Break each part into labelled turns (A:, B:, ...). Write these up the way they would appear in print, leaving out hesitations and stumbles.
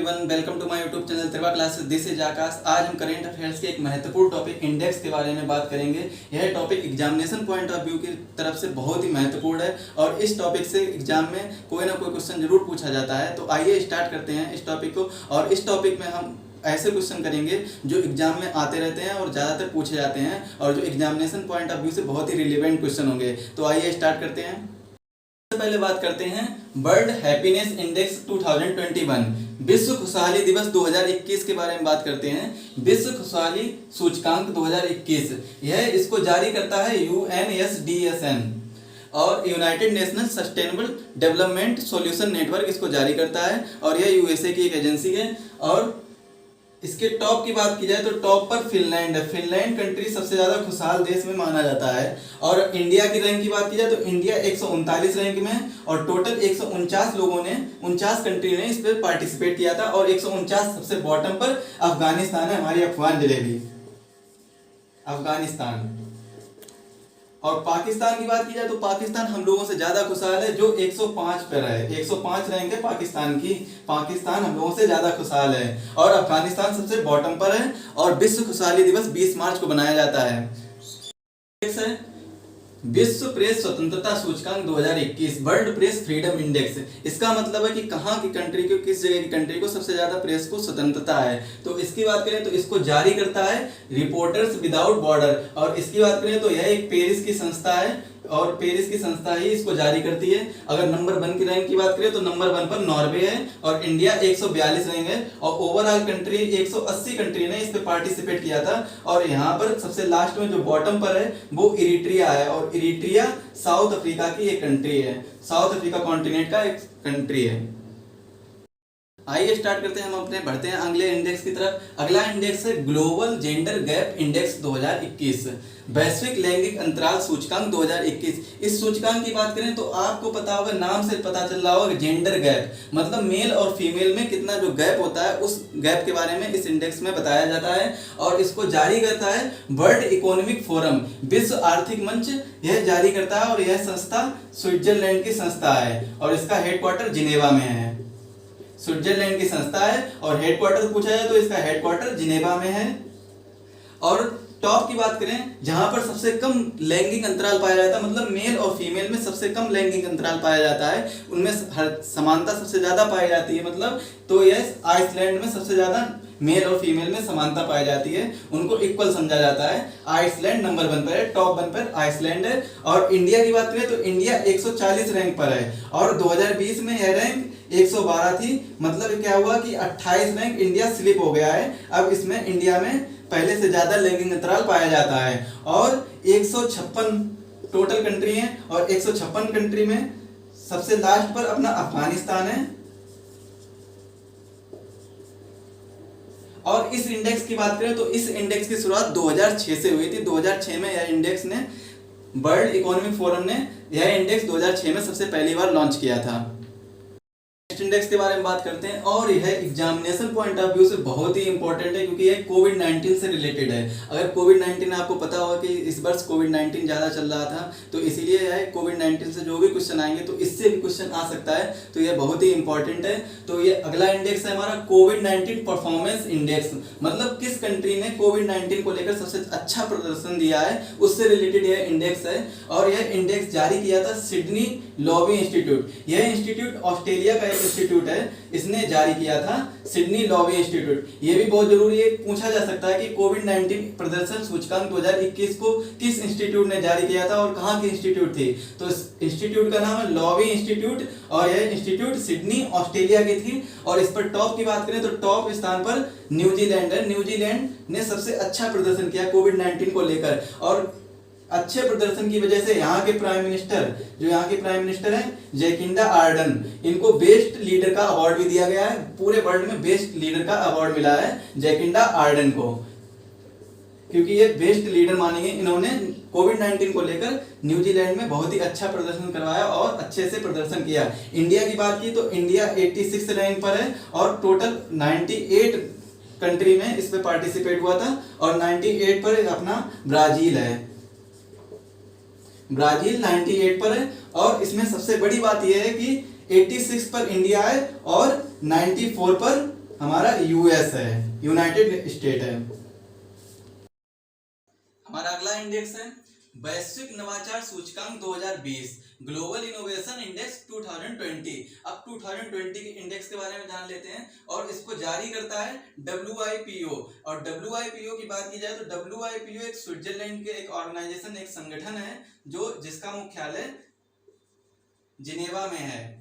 A: Everyone, welcome to my YouTube channel Triva classes. This is Aakash. आज हम current affairs के एक महत्वपूर्ण टॉपिक इंडेक्स के बारे में बात करेंगे। यह topic examination point of view की तरफ से बहुत ही महत्वपूर्ण है और इस टॉपिक से एग्जाम में कोई ना कोई क्वेश्चन जरूर पूछा जाता है। तो आइए स्टार्ट करते हैं इस टॉपिक को। और इस टॉपिक में हम ऐसे क्वेश्चन करेंगे जो एग्जाम में आते रहते हैं और ज़्यादातर पूछे जाते हैं और जो एग्जामिनेशन पॉइंट ऑफ व्यू से बहुत ही रिलेवेंट क्वेश्चन होंगे। तो आइए स्टार्ट करते हैं। सबसे पहले बात करते हैं वर्ल्ड हैप्पीनेस इंडेक्स 2021, विश्व खुशहाली दिवस 2021 के बारे में बात करते हैं। विश्व खुशहाली सूचकांक 2021 यह इसको जारी करता है UNSDSN और United national sustainable development solution network इसको जारी करता है और यह यूएसए की एक एजेंसी है। और इसके टॉप की बात की जाए तो टॉप पर फिनलैंड है। फिनलैंड कंट्री सबसे ज़्यादा खुशहाल देश में माना जाता है। और इंडिया की रैंक की बात की जाए तो इंडिया 139 रैंक में है और टोटल 149 लोगों ने 49 कंट्री ने इस पर पार्टिसिपेट किया था और 149 सबसे बॉटम पर अफगानिस्तान है, हमारी अफगान जलेबी अफगानिस्तान। और पाकिस्तान की बात की जाए तो पाकिस्तान हम लोगों से ज्यादा खुशहाल है जो 105 पर है। 105 रैंक है पाकिस्तान की। पाकिस्तान हम लोगों से ज्यादा खुशहाल है और अफगानिस्तान सबसे बॉटम पर है। और विश्व खुशहाली दिवस 20 मार्च को मनाया जाता है। विश्व प्रेस स्वतंत्रता सूचकांक 2021, वर्ल्ड प्रेस फ्रीडम इंडेक्स। इसका मतलब है कि कहाँ की कंट्री को, किस जगह की कंट्री को सबसे ज्यादा प्रेस को स्वतंत्रता है। तो इसकी बात करें तो इसको जारी करता है रिपोर्टर्स विदाउट बॉर्डर। और इसकी बात करें तो यह एक पेरिस की संस्था है और पेरिस की संस्था ही इसको जारी करती है। अगर नंबर 1 की रैंक की बात करें तो नंबर 1 पर नॉर्वे है और इंडिया 142 रैंक है और ओवरऑल कंट्री 180 कंट्री ने इस पे पार्टिसिपेट किया था। और यहाँ पर सबसे लास्ट में जो बॉटम पर है वो इरिट्रिया है और इरिट्रिया साउथ अफ्रीका की एक कंट्री है, साउथ अफ्रीका कॉन्टिनेंट का एक कंट्री है। आइए स्टार्ट करते हैं, हम अपने बढ़ते हैं अगले इंडेक्स की तरफ। अगला इंडेक्स है ग्लोबल जेंडर गैप इंडेक्स 2021, वैश्विक लैंगिक अंतराल सूचकांक 2021। इस सूचकांक की बात करें तो आपको पता होगा, नाम से पता चल रहा होगा, जेंडर गैप मतलब मेल और फीमेल में कितना जो गैप होता है उस गैप के बारे में इस इंडेक्स में बताया जाता है। और इसको जारी करता है वर्ल्ड इकोनॉमिक फोरम, विश्व आर्थिक मंच यह जारी करता है और यह संस्था स्विट्जरलैंड की संस्था है और इसका हेडक्वार्टर जिनेवा में है। स्विट्जरलैंड की संस्था है और हेडक्वार्टर पूछा जाए तो इसका हेडक्वार्टर जिनेवा में है। और टॉप की बात करें जहां पर सबसे कम लैंगिक अंतराल पाया जाता है, मतलब मेल और फीमेल में सबसे कम लैंगिक अंतराल पाया जाता है, उनमें हर समानता सबसे ज्यादा पाई जाती है, मतलब तो यह आइसलैंड में सबसे ज्यादा मेल और फीमेल में समानता पाई जाती है, उनको इक्वल समझा जाता है। आइसलैंड नंबर 1 पर है, टॉप 1 पर आइसलैंड है। और इंडिया की बात करें तो इंडिया 140 रैंक पर है और 2020 में यह रैंक 112 थी। मतलब क्या हुआ कि 28 रैंक इंडिया स्लिप हो गया है। अब इसमें इंडिया में पहले से ज्यादा लैंगिक अंतराल पाया जाता है और 156 टोटल कंट्री है और 156 कंट्री में सबसे लास्ट पर अपना अफगानिस्तान है। और इस इंडेक्स की बात करें तो इस इंडेक्स की शुरुआत 2006 से हुई थी। 2006 में यह इंडेक्स ने वर्ल्ड इकोनॉमिक फोरम ने यह इंडेक्स 2006 में सबसे पहली बार लॉन्च किया था। इंडेक्स के बारे में बात करते हैं और यह एग्जामिनेशन पॉइंट ऑफ व्यू से बहुत ही इंपॉर्टेंट है क्योंकि यह कोविड-19 से रिलेटेड है। अगर कोविड-19 आपको पता होगा कि इस वर्ष कोविड-19 ज़्यादा चल रहा था तो इसीलिए यह कोविड-19 से जो भी क्वेश्चन आएंगे तो इससे भी क्वेश्चन आ सकता है, तो यह बहुत ही इंपॉर्टेंट है। तो ये अगला इंडेक्स है हमारा कोविड-19 परफॉर्मेंस इंडेक्स, मतलब किस कंट्री ने कोविड-19 को लेकर सबसे अच्छा प्रदर्शन दिया है उससे रिलेटेड यह इंडेक्स है। और यह इंडेक्स जारी किया था सिडनी लॉबी इंस्टीट्यूट। यह इंस्टीट्यूट ऑस्ट्रेलिया का इंस्टीट्यूट है, इसने जारी किया था सिडनी लॉबी इंस्टीट्यूट। ये भी बहुत जरूरी है, पूछा जा सकता है कि कोविड-19 प्रदर्शन सूचकांक 2021 को किस इंस्टीट्यूट ने जारी किया था और कहाँ की इंस्टीट्यूट थी। तो इस इंस्टीट्यूट का नाम है लॉबी इंस्टीट्यूट और यह इंस्टीट्यूट सिडनी ऑस्ट्रेलिया की थी। और इस पर टॉप की बात करें तो टॉप स्थान पर न्यूजीलैंड है। न्यूजीलैंड ने सबसे अच्छा प्रदर्शन किया कोविड-19 को लेकर और अच्छे प्रदर्शन की वजह से यहाँ के प्राइम मिनिस्टर हैं जैकिंडा आर्डन, इनको बेस्ट लीडर का अवार्ड भी दिया गया है। पूरे वर्ल्ड में बेस्ट लीडर का अवार्ड मिला है जैकिंडा आर्डन को क्योंकि ये बेस्ट लीडर मानेंगे। इन्होंने कोविड-19 को लेकर न्यूजीलैंड में बहुत ही अच्छा प्रदर्शन करवाया और अच्छे से प्रदर्शन किया। इंडिया की बात की तो इंडिया 86 रैंक पर है और टोटल 98 कंट्री में इस पे पार्टिसिपेट हुआ था और 98 पर अपना ब्राजील है। ब्राजील 98 पर है और इसमें सबसे बड़ी बात यह है कि 86 पर इंडिया है और 94 पर हमारा यूएस है, यूनाइटेड स्टेट है। हमारा अगला इंडेक्स है वैश्विक नवाचार सूचकांक 2020, ग्लोबल इनोवेशन इंडेक्स 2020। अब 2020 के इंडेक्स के बारे में जान लेते हैं। और इसको जारी करता है WIPO। और WIPO की बात की जाए तो WIPO एक स्विट्जरलैंड के एक ऑर्गेनाइजेशन, एक संगठन है जो जिसका मुख्यालय जिनेवा में है।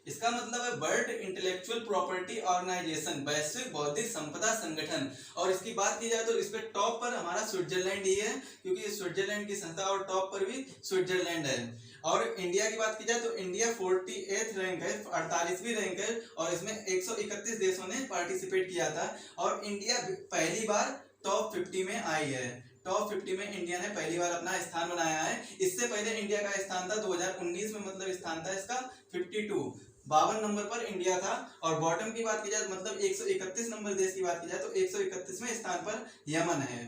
A: इसका मतलब है वर्ल्ड इंटेलेक्चुअल प्रॉपर्टी ऑर्गेनाइजेशन, वैश्विक बौद्धिक संपदा संगठन। और इसकी बात की जाए तो इस पे टॉप पर हमारा स्विट्जरलैंड ही है, क्योंकि स्विट्जरलैंड की संस्था, और टॉप पर भी स्विट्जरलैंड है। और इंडिया की बात की जाए तो इंडिया 48th रैंक है, 48वीं रैंक है, और इसमें 131 देशों ने पार्टिसिपेट किया था। और इंडिया पहली बार टॉप 50 में आई है। टॉप 50 में इंडिया ने पहली बार अपना स्थान बनाया है। इससे पहले इंडिया का स्थान था 2019 में, मतलब स्थान था इसका 52, 52 नंबर पर इंडिया था। और बॉटम की बात की जाए मतलब 131 नंबर देश की बात की जाए तो 131वें स्थान पर यमन है।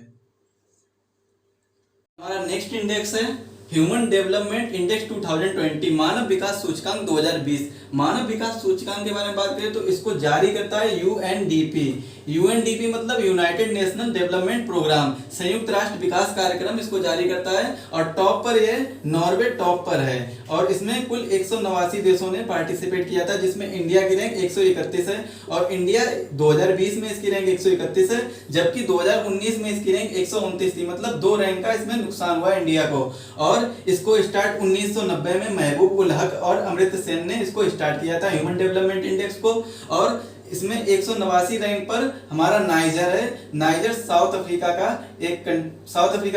A: हमारा नेक्स्ट इंडेक्स है ह्यूमन डेवलपमेंट इंडेक्स 2020, मानव विकास सूचकांक 2020। मानव विकास सूचकांक के बारे में बात करें तो इसको जारी करता है UNDP। UNDP मतलब यूनाइटेड नेशनल डेवलपमेंट प्रोग्राम, संयुक्त राष्ट्र विकास कार्यक्रम इसको जारी करता है। और टॉप पर ये नॉर्वे टॉप पर है। और इसमें कुल 189 देशों ने पार्टिसिपेट किया था, जिसमें इंडिया की रैंक 131 है। और इंडिया 2020 में इसकी रैंक 131 है, जबकि 2019 में इसकी रैंक 129 थी, मतलब 2 रैंक का इसमें नुकसान हुआ इंडिया को। और इसको स्टार्ट 1990 में महबूब उल हक और अमृत सेन ने इसको स्टार्ट किया था ह्यूमन डेवलपमेंट इंडेक्स को। और इसमें 189 रैंक पर हमारा नाइजर है। नाइजर साउथ अफ्रीका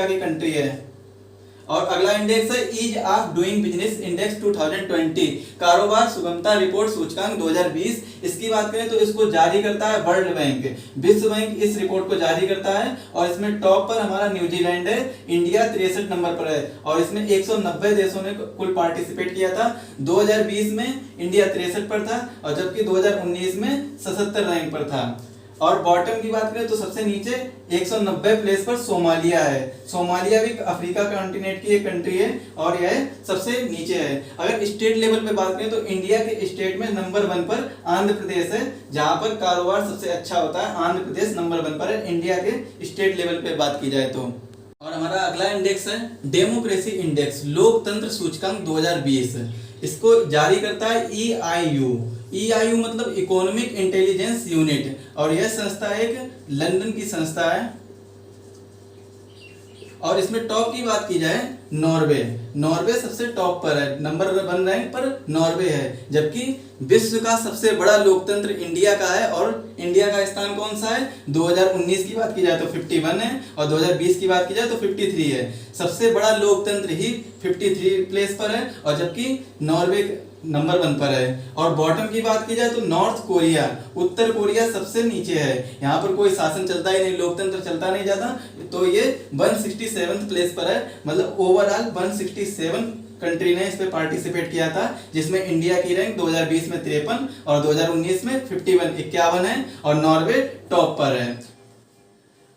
A: की कंट्री है। और अगला इंडेक्स है ease of doing business index 2020, कारोबार सुगमता रिपोर्ट सूचकांक 2020। इसकी बात करें तो इसको जारी करता है वर्ल्ड बैंक, विश्व बैंक इस रिपोर्ट को जारी करता है। और इसमें टॉप पर हमारा न्यूजीलैंड है, इंडिया 63 नंबर पर है। और इसमें 190 देशों ने कुल पार्टिसिपेट किया था। 2020 में इंडिया 63 पर था, और जबकि 2019 में 77 रैंक पर था। और बॉटम की बात करें तो सबसे नीचे 190 प्लेस पर सोमालिया है। सोमालिया भी अफ्रीका कॉन्टिनेंट की एक कंट्री है, और यह सबसे नीचे है। अगर स्टेट लेवल पे बात करें तो इंडिया के स्टेट में नंबर 1 पर आंध्र प्रदेश है, जहां पर कारोबार सबसे अच्छा होता है। आंध्र प्रदेश नंबर 1 पर है इंडिया के स्टेट लेवल पे बात की जाए तो। और हमारा अगला इंडेक्स है डेमोक्रेसी इंडेक्स, लोकतंत्र सूचकांक 2020। इसको जारी करता है EIU मतलब इकोनॉमिक इंटेलिजेंस यूनिट। और यह संस्था एक लंदन की संस्था है। और इसमें टॉप की बात की जाए नॉर्वे सबसे टॉप पर है, नंबर 1 रैंक पर नॉर्वे है। जबकि विश्व का सबसे बड़ा लोकतंत्र इंडिया का है। और इंडिया का स्थान कौन सा है? 2019 की बात की जाए तो 51 है, और 2020 की बात की जाए तो 53 है। सबसे बड़ा लोकतंत्र ही 53 प्लेस पर है, और जबकि नॉर्वे नंबर 1 पर है। और बॉटम की बात की जाए तो नॉर्थ कोरिया, उत्तर कोरिया सबसे नीचे है। यहाँ पर कोई शासन चलता ही नहीं, लोकतंत्र चलता नहीं ज्यादा, तो ये 167 प्लेस पर है। मतलब ओवरऑल 167 कंट्री ने इस पे पार्टिसिपेट किया था, जिसमें इंडिया की रैंक 2020 में 53 और 2019 में 51 है, और नॉर्वे टॉप पर है।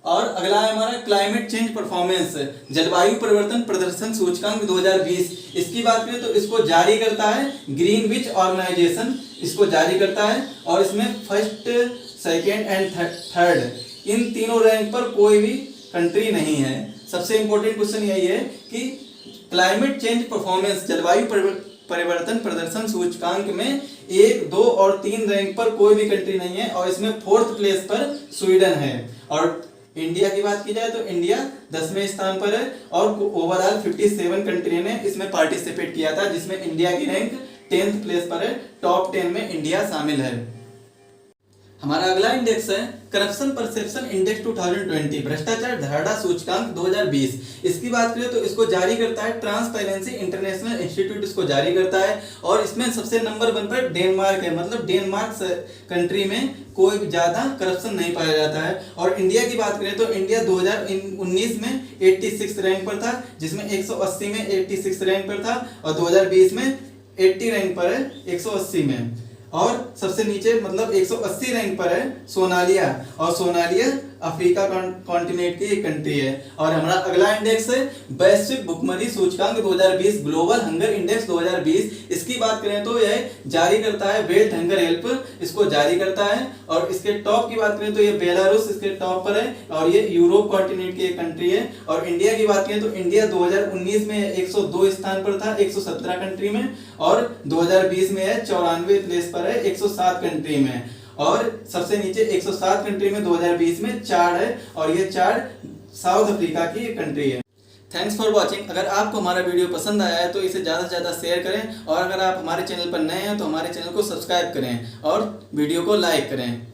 A: और अगला है हमारा क्लाइमेट चेंज परफॉर्मेंस, जलवायु परिवर्तन प्रदर्शन सूचकांक 2020। इसकी बात करें तो इसको जारी करता है ग्रीनविच ऑर्गेनाइजेशन, इसको जारी करता है। और इसमें first, second and third in तीनों रैंक पर कोई भी कंट्री नहीं है। सबसे इंपॉर्टेंट क्वेश्चन यही है कि क्लाइमेट चेंज परफॉर्मेंस, जलवायु परिवर्तन प्रदर्शन सूचकांक में 1, 2 और 3 रैंक पर कोई भी कंट्री नहीं है। और इसमें 4th प्लेस पर स्वीडन है। और इंडिया की बात की जाए तो इंडिया 10वें स्थान पर है। और ओवरऑल 57 कंट्री ने इसमें पार्टिसिपेट किया था, जिसमें इंडिया की रैंक 10th प्लेस पर है। टॉप 10 में इंडिया शामिल है। हमारा अगला इंडेक्स है करप्शन परसेप्शन इंडेक्स 2020, भ्रष्टाचार धारणा सूचकांक 2020। इसकी बात करें तो इसको जारी करता है ट्रांसपेरेंसी इंटरनेशनल इंस्टीट्यूट, इसको जारी करता है। और इसमें सबसे नंबर 1 पर डेनमार्क है, मतलब डेनमार्क कंट्री में कोई भी ज्यादा करप्शन नहीं पाया जाता है। और इंडिया की बात करें तो इंडिया 2019 में 86 रैंक पर था, जिसमें 180 में 86 रैंक पर था, और 2020 में 80 रैंक पर है 180 में। और सबसे नीचे मतलब 180 रैंक पर है सोनालिया, और सोनालिया अफ्रीका कॉन्टिनेंट की एक कंट्री है। और हमारा अगला इंडेक्स है वैश्विक भुखमरी सूचकांक 2020, ग्लोबल हंगर इंडेक्स 2020। इसकी बात करें तो यह जारी करता है वर्ल्ड हंगर हेल्प, इसको जारी करता है। और इसके टॉप की बात करें तो ये बेलारूस इसके टॉप पर है और ये यूरोप कॉन्टिनेंट की एक कंट्री है। और इंडिया की बात करें तो इंडिया 2019 में 102 स्थान पर था 117 कंट्री में, और 2020 में है 94 प्लेस पर है 107 कंट्री में। और सबसे नीचे 107 कंट्री में 2020 में चार्ट है, और ये चार्ट साउथ अफ्रीका की एक कंट्री है। Thanks for watching. अगर आपको हमारा वीडियो पसंद आया है तो इसे ज़्यादा से ज़्यादा शेयर करें, और अगर आप हमारे चैनल पर नए हैं तो हमारे चैनल को सब्सक्राइब करें और वीडियो को लाइक करें।